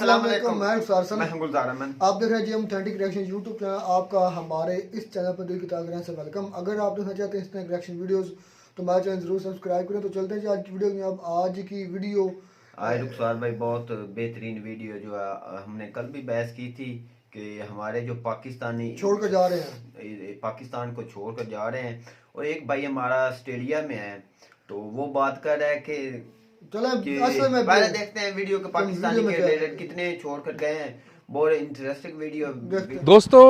अस्सलाम वालेकुम, मैं गुलजार अहमद। आप देख रहे हैं जी हम ऑथेंटिक रिएक्शन यूट्यूब चैनल। आपका हमारे इस चैनल पर दिल की तरह से वेलकम। अगर आप देखना चाहते हैं इस तरह रिएक्शन वीडियोस तो हमारे चैनल जरूर सब्सक्राइब करें। तो चलते हैं जी आज की वीडियो में। अब आज की वीडियो रुखसार भाई बहुत बेहतरीन वीडियो जो है, हमने कल भी बहस की थी कि हमारे जो पाकिस्तानी छोड़कर जा रहे हैं, पाकिस्तान को छोड़कर जा रहे हैं, और एक भाई हमारा ऑस्ट्रेलिया में है, तो वो बात कर रहा है कि पहले देखते हैं वीडियो के पाकिस्तानी के रिलेटेड कितने छोड़कर गए हैं। बहुत इंटरेस्टिंग वीडियो। दोस्तों,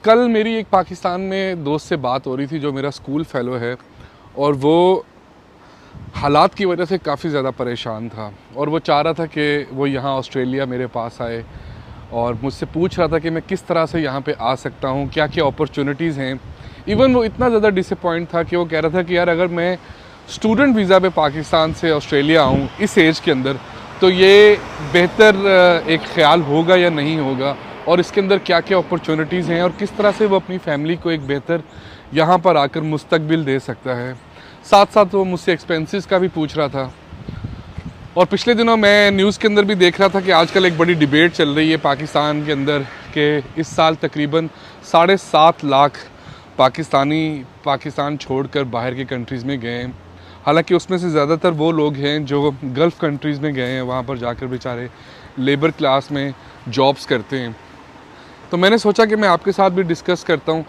कल मेरी एक पाकिस्तान में दोस्त से बात हो रही थी जो मेरा स्कूल फेलो है, और वो हालात की वजह से काफ़ी ज़्यादा परेशान था, और वो चाह रहा था कि वो यहाँ ऑस्ट्रेलिया मेरे पास आए, और मुझसे पूछ रहा था कि मैं किस तरह से यहाँ पे आ सकता हूँ, क्या क्या अपॉर्चुनिटीज़ हैं। इवन वो इतना ज़्यादा डिसअपॉइंट था कि वो कह रहा था कि यार अगर मैं स्टूडेंट वीज़ा पे पाकिस्तान से ऑस्ट्रेलिया आऊँ इस एज के अंदर, तो ये बेहतर एक ख़्याल होगा या नहीं होगा, और इसके अंदर क्या क्या अपॉर्चुनिटीज़ हैं, और किस तरह से वो अपनी फैमिली को एक बेहतर यहाँ पर आकर मुस्तकबिल दे सकता है। साथ साथ वो मुझसे एक्सपेंसेस का भी पूछ रहा था। और पिछले दिनों मैं न्यूज़ के अंदर भी देख रहा था कि आजकल एक बड़ी डिबेट चल रही है पाकिस्तान के अंदर कि इस साल तकरीबन 7.5 लाख पाकिस्तानी पाकिस्तान छोड़कर बाहर के कंट्रीज़ में गए हैं। हालांकि उसमें से ज़्यादातर वो लोग हैं जो गल्फ़ कंट्रीज़ में गए हैं, वहाँ पर जाकर बेचारे लेबर क्लास में जॉब्स करते हैं। तो मैंने सोचा कि मैं आपके साथ भी डिस्कस करता हूँ,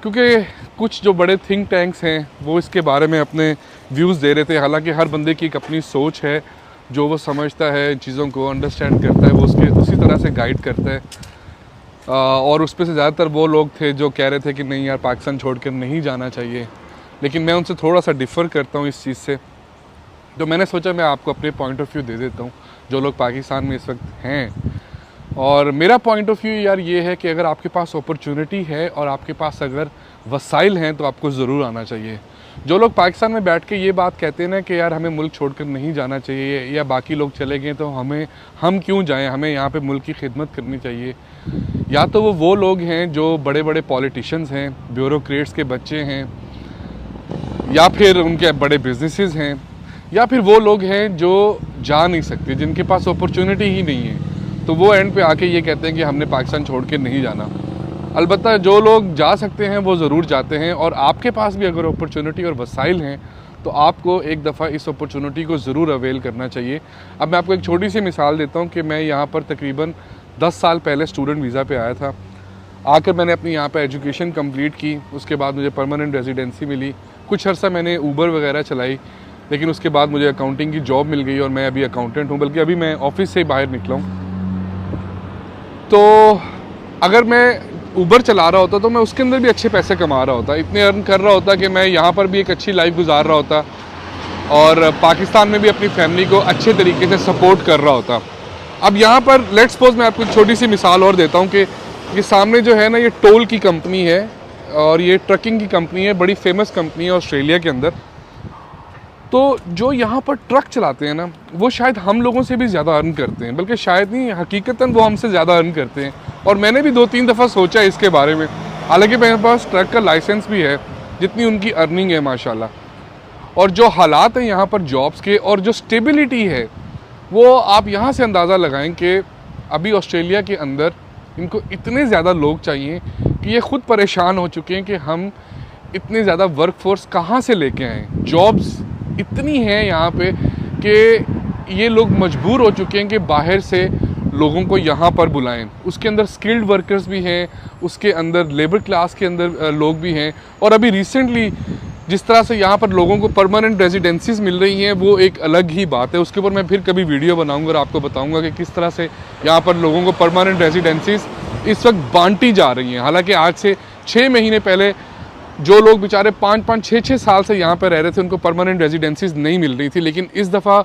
क्योंकि कुछ जो बड़े थिंक टैंक्स हैं वो इसके बारे में अपने व्यूज़ दे रहे थे। हालांकि हर बंदे की एक अपनी सोच है, जो वो समझता है, चीज़ों को अंडरस्टैंड करता है, वो उसके उसी तरह से गाइड करता है। और उस पर से ज़्यादातर वो लोग थे जो कह रहे थे कि नहीं यार, पाकिस्तान छोड़ कर नहीं जाना चाहिए। लेकिन मैं उनसे थोड़ा सा डिफ़र करता हूँ इस चीज़ से। तो मैंने सोचा मैं आपको अपने पॉइंट ऑफ व्यू दे देता हूँ, जो लोग पाकिस्तान में इस वक्त हैं। और मेरा पॉइंट ऑफ व्यू यार ये है कि अगर आपके पास अपॉर्चुनिटी है और आपके पास अगर वसाइल हैं तो आपको ज़रूर आना चाहिए। जो लोग पाकिस्तान में बैठ के ये बात कहते हैं ना कि यार हमें मुल्क छोड़कर नहीं जाना चाहिए, या बाकी लोग चले गए तो हम क्यों जाएं, हमें यहाँ पे मुल्क की खिदमत करनी चाहिए, या तो वो लोग हैं जो बड़े बड़े पॉलिटिशियंस हैं, ब्यूरोक्रेट्स के बच्चे हैं, या फिर उनके बड़े बिजनेसेस हैं, या फिर वो लोग हैं जो जा नहीं सकते, जिनके पास अपॉर्चुनिटी ही नहीं है, तो वो एंड पे आके ये कहते हैं कि हमने पाकिस्तान छोड़ के नहीं जाना। अलबत्ता जो लोग जा सकते हैं वो ज़रूर जाते हैं, और आपके पास भी अगर अपॉर्चुनिटी और वसाइल हैं तो आपको एक दफ़ा इस अपॉर्चुनिटी को ज़रूर अवेल करना चाहिए। अब मैं आपको एक छोटी सी मिसाल देता हूँ कि मैं यहाँ पर तकरीबन 10 साल पहले स्टूडेंट वीज़ा पे आया था। आकर मैंने अपनी यहाँ पर एजुकेशन कंप्लीट की, उसके बाद मुझे परमानेंट रेजिडेंसी मिली। कुछ अर्सा मैंने ऊबर वगैरह चलाई, लेकिन उसके बाद मुझे अकाउंटिंग की जॉब मिल गई और मैं अभी अकाउंटेंट हूँ, बल्कि अभी मैं ऑफिस से बाहर निकला हूँ। तो अगर मैं ऊबर चला रहा होता तो मैं उसके अंदर भी अच्छे पैसे कमा रहा होता, इतने अर्न कर रहा होता कि मैं यहाँ पर भी एक अच्छी लाइफ गुजार रहा होता, और पाकिस्तान में भी अपनी फैमिली को अच्छे तरीके से सपोर्ट कर रहा होता। अब यहाँ पर लेट्स सपोज मैं आपको एक छोटी सी मिसाल और देता हूँ कि ये सामने जो है ना, ये टोल की कंपनी है और ये ट्रकिंग की कंपनी है, बड़ी फेमस कंपनी है ऑस्ट्रेलिया के अंदर। तो जो यहाँ पर ट्रक चलाते हैं ना, वो शायद हम लोगों से भी ज़्यादा अर्न करते हैं, बल्कि शायद नहीं, हकीकतन वो हमसे ज़्यादा अर्न करते हैं। और मैंने भी 2-3 दफ़ा सोचा है इसके बारे में। हालांकि मेरे पास ट्रक का लाइसेंस भी है, जितनी उनकी अर्निंग है माशाल्लाह, और जो हालात हैं यहाँ पर जॉब्स के और जो स्टेबिलिटी है, वो आप यहाँ से अंदाज़ा लगाएं कि अभी ऑस्ट्रेलिया के अंदर इनको इतने ज़्यादा लोग चाहिए कि ये ख़ुद परेशान हो चुके हैं कि हम इतने ज़्यादा वर्क फोर्स कहाँ से लेके आएँ। जॉब्स इतनी हैं यहाँ पे कि ये लोग मजबूर हो चुके हैं कि बाहर से लोगों को यहाँ पर बुलाएं। उसके अंदर स्किल्ड वर्कर्स भी हैं, उसके अंदर लेबर क्लास के अंदर लोग भी हैं, और अभी रिसेंटली जिस तरह से यहाँ पर लोगों को परमानेंट रेजिडेंसीज मिल रही हैं, वो एक अलग ही बात है। उसके ऊपर मैं फिर कभी वीडियो बनाऊँगा और आपको बताऊँगा कि किस तरह से यहाँ पर लोगों को परमानेंट रेजिडेंसीज इस वक्त बांटी जा रही हैं। हालाँकि आज से 6 महीने पहले जो लोग बेचारे 5-5, 6-6 साल से यहाँ पर रह रहे थे, उनको परमानेंट रेजिडेंसीज नहीं मिल रही थी। लेकिन इस दफ़ा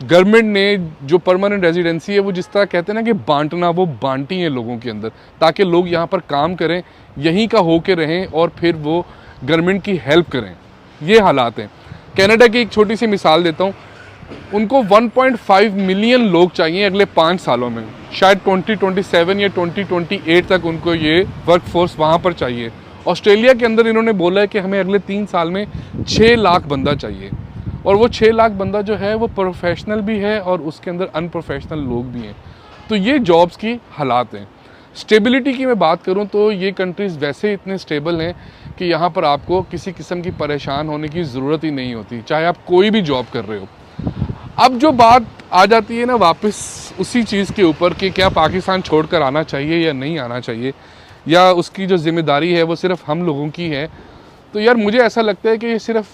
गवर्नमेंट ने जो परमानेंट रेजिडेंसी है, वो जिस तरह कहते हैं ना कि बांटना, वो बांटी है लोगों के अंदर, ताकि लोग यहाँ पर काम करें, यहीं का होके रहें, और फिर वो गवर्नमेंट की हेल्प करें। ये हालात हैं। कनाडा की एक छोटी सी मिसाल देता हूँ, उनको 1.5 मिलियन लोग चाहिए अगले 5 सालों में। शायद 2027 या 2028 तक उनको ये वर्क फोर्स वहाँ पर चाहिए। ऑस्ट्रेलिया के अंदर इन्होंने बोला है कि हमें अगले 3 साल में 6 लाख बंदा चाहिए, और वो 6 लाख बंदा जो है वो प्रोफेशनल भी है और उसके अंदर अनप्रोफेशनल लोग भी हैं। तो ये जॉब्स की हालात हैं। स्टेबिलिटी की मैं बात करूं तो ये कंट्रीज़ वैसे इतने स्टेबल हैं कि यहाँ पर आपको किसी किस्म की परेशान होने की ज़रूरत ही नहीं होती, चाहे आप कोई भी जॉब कर रहे हो। अब जो बात आ जाती है ना वापस उसी चीज़ के ऊपर कि क्या पाकिस्तान छोड़कर आना चाहिए या नहीं आना चाहिए, या उसकी जो जिम्मेदारी है वो सिर्फ हम लोगों की है, तो यार मुझे ऐसा लगता है कि ये सिर्फ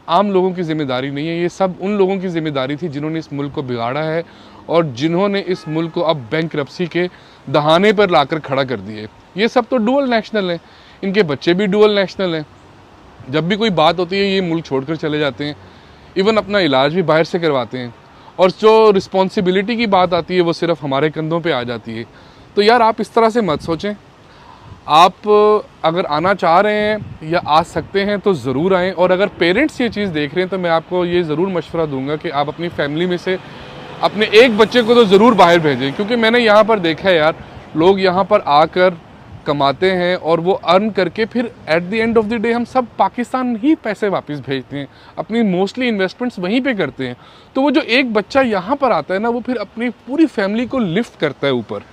आम लोगों की जिम्मेदारी नहीं है, ये सब उन लोगों की जिम्मेदारी थी जिन्होंने इस मुल्क को बिगाड़ा है और जिन्होंने इस मुल्क को अब बैंकरप्सी के दहाने पर लाकर खड़ा कर दिए। ये सब तो डुअल नेशनल हैं, इनके बच्चे भी डुअल नेशनल हैं। जब भी कोई बात होती है ये मुल्क छोड़कर चले जाते हैं, इवन अपना इलाज भी बाहर से करवाते हैं, और जो रिस्पॉन्सिबिलिटी की बात आती है वो सिर्फ हमारे कंधों पे आ जाती है। तो यार आप इस तरह से मत सोचें। आप अगर आना चाह रहे हैं या आ सकते हैं तो ज़रूर आएँ, और अगर पेरेंट्स ये चीज़ देख रहे हैं तो मैं आपको ये ज़रूर मशवरा दूंगा कि आप अपनी फैमिली में से अपने एक बच्चे को तो ज़रूर बाहर भेजें, क्योंकि मैंने यहाँ पर देखा है यार, लोग यहाँ पर आकर कमाते हैं और वो अर्न करके फिर at the end of the day हम सब पाकिस्तान ही पैसे वापस भेजते हैं, अपनी मोस्टली इन्वेस्टमेंट्स वहीं पे करते हैं। तो वो जो एक बच्चा यहाँ पर आता है ना, वो फिर अपनी पूरी फैमिली को लिफ्ट करता है ऊपर,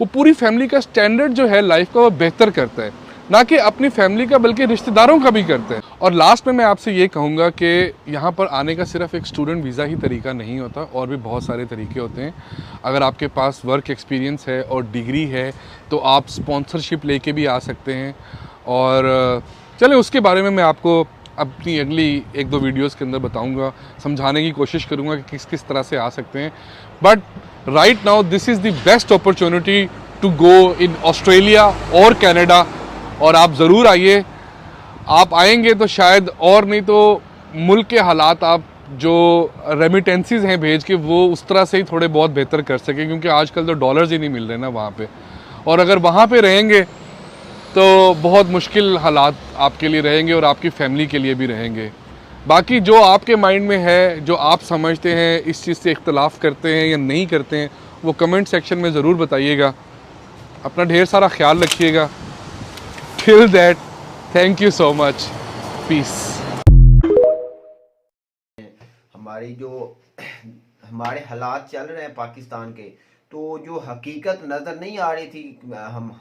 वो पूरी फैमिली का स्टैंडर्ड जो है लाइफ का वो बेहतर करता है, ना कि अपनी फैमिली का बल्कि रिश्तेदारों का भी करते हैं। और लास्ट में मैं आपसे ये कहूँगा कि यहाँ पर आने का सिर्फ एक स्टूडेंट वीज़ा ही तरीका नहीं होता, और भी बहुत सारे तरीके होते हैं। अगर आपके पास वर्क एक्सपीरियंस है और डिग्री है तो आप स्पॉन्सरशिप लेके भी आ सकते हैं। और चलें उसके बारे में मैं आपको अपनी अगली 1-2 वीडियोस के अंदर बताऊंगा, समझाने की कोशिश करूंगा कि किस किस तरह से आ सकते हैं। But right now this is the best opportunity to go in Australia और कनाडा, और आप ज़रूर आइए। आप आएंगे तो शायद, और नहीं तो मुल्क के हालात आप जो रेमिटेंसीज हैं भेज के वो उस तरह से ही थोड़े बहुत बेहतर कर सकें, क्योंकि आजकल तो डॉलर्स ही नहीं मिल रहे ना वहाँ पे, और अगर वहाँ पे रहेंगे तो बहुत मुश्किल हालात आपके लिए रहेंगे और आपकी फैमिली के लिए भी रहेंगे। बाकी जो आपके माइंड में है, जो आप समझते हैं, इस चीज़ से इख्तलाफ करते हैं या नहीं करते हैं, वो कमेंट सेक्शन में ज़रूर बताइएगा। अपना ढेर सारा ख्याल रखिएगा। Till that, thank you so much. Peace. हमारे हालात चल रहे हैं पाकिस्तान के, तो जो हकीकत नजर नहीं आ रही थी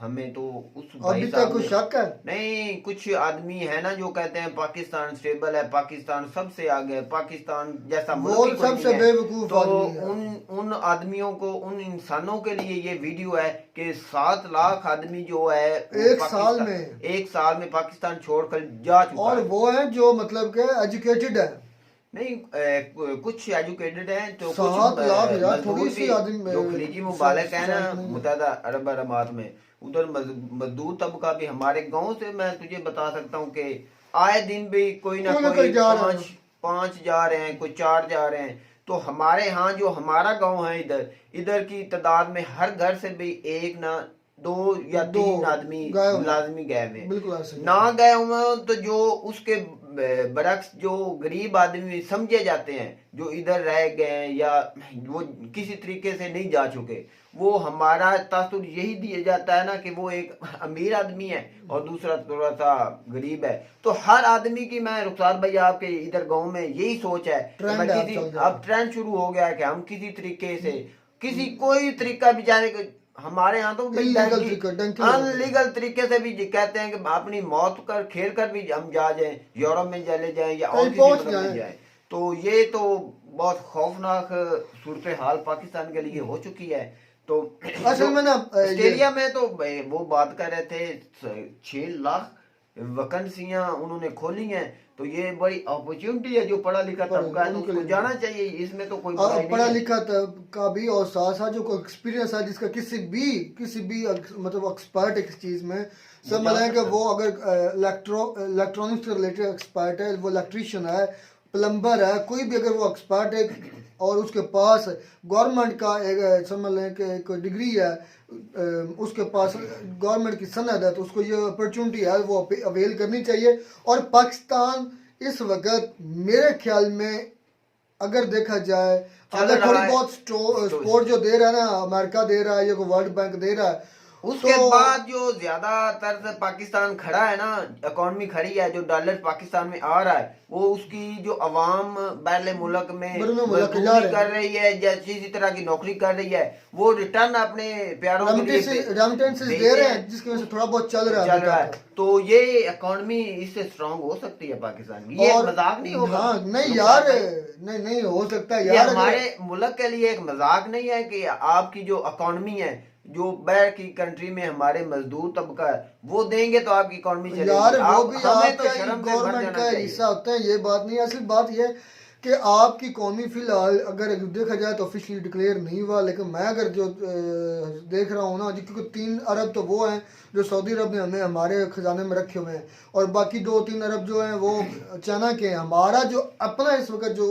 हमें, तो उस अभी तक कुछ शक है नहीं। कुछ आदमी है ना जो कहते हैं पाकिस्तान स्टेबल है, पाकिस्तान सबसे आगे है, पाकिस्तान जैसा मुल्क सबसे बेवकूफ तो उन आदमियों को, उन इंसानों के लिए ये वीडियो है कि 7 लाख आदमी जो है एक साल में पाकिस्तान छोड़कर जा चुका और वो है जो मतलब के एजुकेटेड है नहीं, कुछ एजुकेटेड हैं तो 7 लाख यार थोड़ी सी आदमी जो खलीजी मुबालक है ना मुत्तहदा अरब अमारात में, उधर मजदूर तबका भी हमारे गांव से मैं तुझे बता सकता हूँ कि आए दिन भी कोई ना कोई 5 जा रहे हैं, कोई 4 जा रहे हैं। तो हमारे यहाँ जो हमारा गांव है इधर की तादाद में हर घर से भी 1 ना 2 या 3 आदमी लाजमी गए हुए, ना गए हुए तो जो उसके बरक्स जो गरीब आदमी समझे जाते हैं, जो इधर रह गए या वो किसी तरीके से नहीं जा चुके, वो हमारा तासुर यही दिया जाता है ना कि वो एक अमीर आदमी है और दूसरा थोड़ा सा गरीब है। तो हर आदमी की, मैं रुखसार भाई आपके इधर गांव में यही सोच है, अब ट्रेंड शुरू हो गया है कि हम किसी तरीके से कोई तरीका बेचारे, हमारे यहाँ तो अनलीगल तरीके से भी कहते हैं कि अपनी मौत कर खेल कर भी हम जा जाएं, यूरोप में चले जाएं या और किसी मुल्क में जाएं। तो ये तो बहुत खौफनाक सूरत हाल पाकिस्तान के लिए हो चुकी है। तो असल में ना ऑस्ट्रेलिया में तो वो बात कर रहे थे 6 लाख वैकेंसियां उन्होंने खोली हैं, तो ये बड़ी अपॉर्चुनिटी है जो पढ़ा लिखा तबका है उसको जाना चाहिए, इसमें तो कोई पढ़ा लिखा तबका भी और साथ साथ जो कोई एक्सपीरियंस है जिसका किसी भी मतलब एक्सपर्ट है किस चीज में, सब मतलब कि वो अगर इलेक्ट्रॉनिक्स से रिलेटेड एक्सपर्ट है, वो इलेक्ट्रीशियन है, प्लम्बर है, कोई भी अगर वो एक्सपर्ट है और उसके पास गवर्नमेंट का एक समझ लें कि एक डिग्री है, उसके पास गवर्नमेंट की सनद है, तो उसको ये अपॉर्चुनिटी है वो अवेल करनी चाहिए। और पाकिस्तान इस वक्त मेरे ख्याल में अगर देखा जाए, अगर थोड़ी बहुत सपोर्ट जो दे रहा है ना, अमेरिका दे रहा है या कोई वर्ल्ड बैंक दे रहा है, उसके बाद जो ज्यादातर से पाकिस्तान खड़ा है ना, इकोनॉमी खड़ी है, जो डॉलर पाकिस्तान में आ रहा है, वो उसकी जो अवाम बैरले मुल्क में मजदूरी कर रही है, जैसी इसी तरह की नौकरी कर रही है, वो रिटर्न अपने प्यारों के लिए दे रहे हैं, जिसकी वजह से थोड़ा बहुत चल रहा है। तो ये इकोनॉमी इससे स्ट्रांग हो सकती है पाकिस्तान की, ये मजाक नहीं होगा। हाँ, नहीं यार, नहीं हो सकता यार, हमारे मुल्क के लिए एक मजाक नहीं है कि आपकी जो इकोनॉमी है, जो बाहर की कंट्री में हमारे मजदूर तबका है, वो देंगे तो आपकी इकोनॉमी चलेगी। यार वो भी हमें तो गवर्नमेंट का हिस्सा होता है, ये बात नहीं। असली बात ये कि आपकी इकोनॉमी फिलहाल अगर देखा जाए तो ऑफिशियली डिक्लेयर नहीं हुआ, लेकिन मैं अगर जो देख रहा हूँ ना, क्योंकि 3 अरब तो वो हैं जो सऊदी अरब ने हमें हमारे खजाने में रखे हुए हैं, और बाकी 2-3 अरब जो हैं वो चाइना के हैं। हमारा जो अपना इस वक्त जो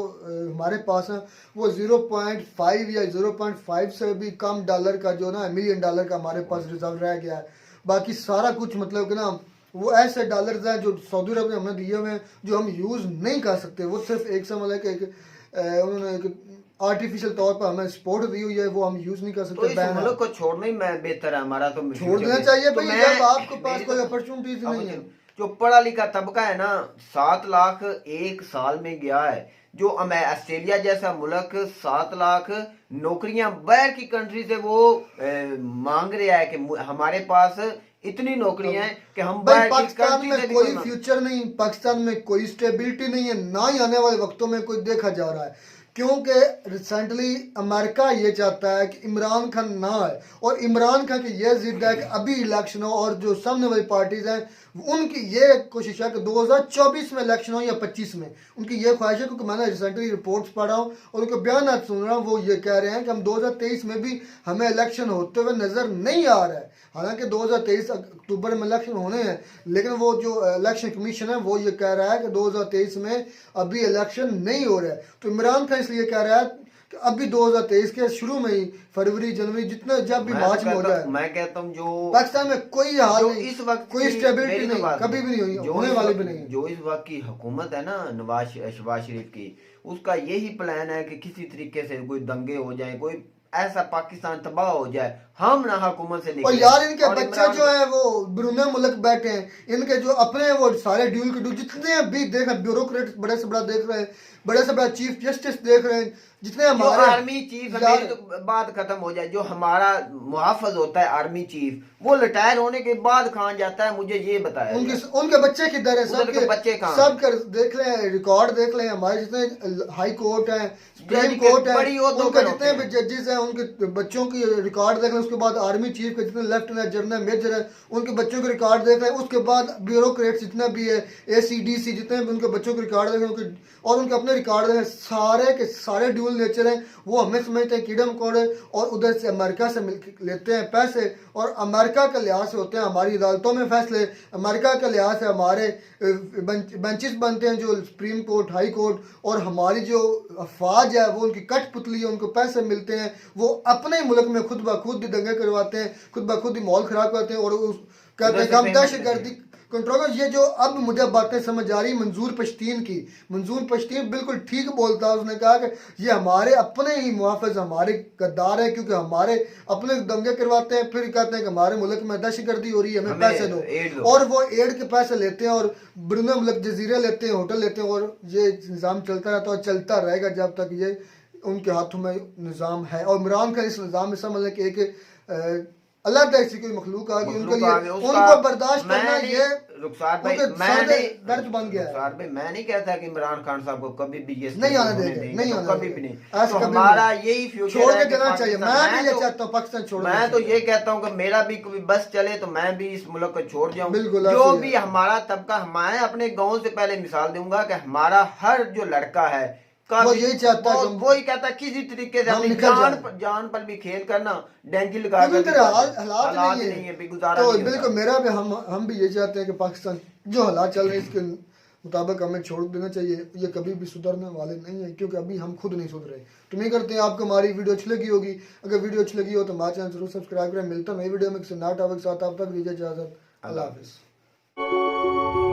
हमारे पास है वो 0.5 या 0.5 से भी कम डॉलर का जो ना $1 मिलियन का हमारे पास रिजर्व रह गया है। बाकी सारा कुछ मतलब कि ना वो ऐसे डॉलर्स हैं जो सऊदी अरब ने हमें दिए हुए हैं जो हम यूज़ नहीं कर सकते। वो सिर्फ एक समझ है कि उन्होंने एक आर्टिफिशियल तौर पर हमें सपोर्ट दी हुई है, वो हम यूज़ नहीं कर सकते। तो इस मुल्क को छोड़ना ही बेहतर है, हमारा तो छोड़ देना चाहिए भाई, जब आपके पास कोई अपॉर्चुनिटीज नहीं है। जो पढ़ा लिखा तबका है ना, 7 लाख एक साल में गया है। जो ऑस्ट्रेलिया जैसा मुल्क 7 लाख नौकरियां बाहर की कंट्री से वो मांग रहा है कि हमारे पास इतनी नौकरियां हैं कि हम पाकिस्तान में कोई फ्यूचर नहीं, पाकिस्तान में कोई स्टेबिलिटी नहीं है, ना ही आने वाले वक्तों में कोई देखा जा रहा है, क्योंकि रिसेंटली अमेरिका ये चाहता है कि इमरान खान ना आए, और इमरान खान की ये जिद है कि अभी इलेक्शन हो, और जो सामने वाली पार्टीज हैं उनकी ये कोशिश है कि 2024 में इलेक्शन हो या 25 में, उनकी ये ख्वाहिश है। क्योंकि मैंने रिसेंटली रिपोर्ट्स पढ़ा हूँ और उनके बयान सुन रहा हूँ, वो ये कह रहे हैं कि हम 2023 में भी हमें इलेक्शन होते हुए नजर नहीं आ रहा है। हालांकि 2023 अक्टूबर में इलेक्शन होने हैं, लेकिन वो जो इलेक्शन कमीशन है वो ये कह रहा है कि 2023 में अभी इलेक्शन नहीं हो रहा है। तो इमरान खान इसलिए कह रहा है कि अभी 2023 के शुरू में ही, फरवरी जनवरी जितना जब भी मार्च में हो जाए, मैं कहता हूँ जो पाकिस्तान में कोई हाल नहीं, इस वक्त कोई स्टेबिलिटी नहीं, कभी भी नहीं हुई, होने वाली भी नहीं। जो इस वक्त की हुकूमत है ना शहबाज शरीफ की, उसका यही प्लान है कि किसी तरीके से कोई दंगे हो जाए, कोई ऐसा पाकिस्तान तबाह हो जाए, हम ना हुकूमत से निकले। और यार इनके बच्चे जो है वो ब्रूने मुल्क बैठे हैं, इनके जो अपने वो सारे ड्यूल के ड्यूल जितने भी देख रहे, ब्यूरोक्रेट बड़े से बड़ा देख रहे हैं, बड़े से बड़ा चीफ जस्टिस देख रहे हैं, जितने हमारे आर्मी चीफ, मेरी तो बात खत्म हो जाए, जो हमारा मुहाफिज होता है आर्मी चीफ, वो रिटायर होने के बाद कहाँ जाता है, मुझे ये बताया। उनके बच्चे किधर है? सबके बच्चे कहाँ? सब कर देख लें, रिकॉर्ड देख लें, हमारे जितने हाई कोर्ट है, सुप्रीम कोर्ट है, उनके जितने भी जजेस हैं, उनके बच्चों की रिकॉर्ड देख लें। उसके बाद आर्मी चीफ के जितने लेफ्टिनेंट जनरल मेजर है, उनके बच्चों के रिकॉर्ड देख लें। उसके बाद ब्यूरोक्रेट्स जितना भी है, ACDC जितने भी उनके बच्चों के रिकॉर्ड देखें, और उनके अपने रिकॉर्ड देखें, सारे के सारे ड्यूल नेचर हैं। वो हमें समझते हैं कीड़े मकोड़े, और उधर से अमेरिका से लेते हैं पैसे, और अमेरिका के लिहाज से होते हैं हमारी अदालतों में फैसले, अमेरिका के लिहाज से हमारे बेंचेस बनते हैं, जो सुप्रीम कोर्ट, हाई कोर्ट, और हमारी जो अफवाज है वो उनकी कठपुतली है, उनको पैसे मिलते हैं, वो अपने मुल्क में खुद ब खुद दंगे करवाते हैं, खुद ब खुद ही माहौल खराब करते हैं, और कहते हैं हम दहशतगर्दी कंट्रोल। ये जो अब मुझे बातें समझ आ रही मंजूर पश्तीन की, मंजूर पश्तीन बिल्कुल ठीक बोलता है। उसने कहा कि ये हमारे अपने ही मुहाफिज, हमारे गद्दार है, क्योंकि हमारे अपने दंगे करवाते हैं, फिर कहते हैं कि हमारे मुल्क में दहशतगर्दी हो रही है, हमें पैसे दो, और वो एड के पैसे लेते हैं, और ब्रूने मुल्क जजीरे लेते हैं, होटल लेते हैं, और ये निज़ाम चलता रहता है और चलता रहेगा जब तक ये उनके हाथों में निज़ाम है। और इमरान खान इस निज़ाम में समझ कि एक अल्लाह ऐसी कोई मखलूक आ गई, उनके लिए उनको बर्दाश्त करना ये रुखसार भाई दर्द बन गया है। रुखसार भाई, मैं नहीं कहता कि इमरान खान साहब को कभी भी ये नहीं आने देंगे, नहीं आने कभी भी नहीं। तो हमारा यही फ्यूचर छोड़ के देना चाहिए। मैं भी ये चाहता हूँ पाकिस्तान छोड़, मैं तो ये कहता हूँ कि मेरा भी कभी बस चले तो मैं भी इस मुल्क को छोड़ जाऊँ। जो भी हमारा तबका, मैं अपने गाँव से पहले मिसाल दूंगा कि हमारा हर जो लड़का है वो यही चाहता है, वो ही कहता है किसी तरीके से अपनी जान पर भी खेल करना, डेंगी लगा कर हालात नहीं है गुजारा। तो बिल्कुल मेरा भी हम भी ये चाहते हैं कि पाकिस्तान जो हालात चल रहे हैं इसके मुताबिक हमें छोड़ देना चाहिए। ये कभी भी सुधरने वाले नहीं है, क्योंकि अभी हम खुद नहीं सुधरे। तो नहीं करते हैं, आपको हमारी वीडियो अच्छी लगी होगी, अगर वीडियो अच्छी लगी हो तो हमारे चैनल जरूर सब्सक्राइब करें। मिलता है नई वीडियो में किसी नए टॉपिक के साथ, आप तक दीजिए इजाजत, अल्लाह हाफिज़।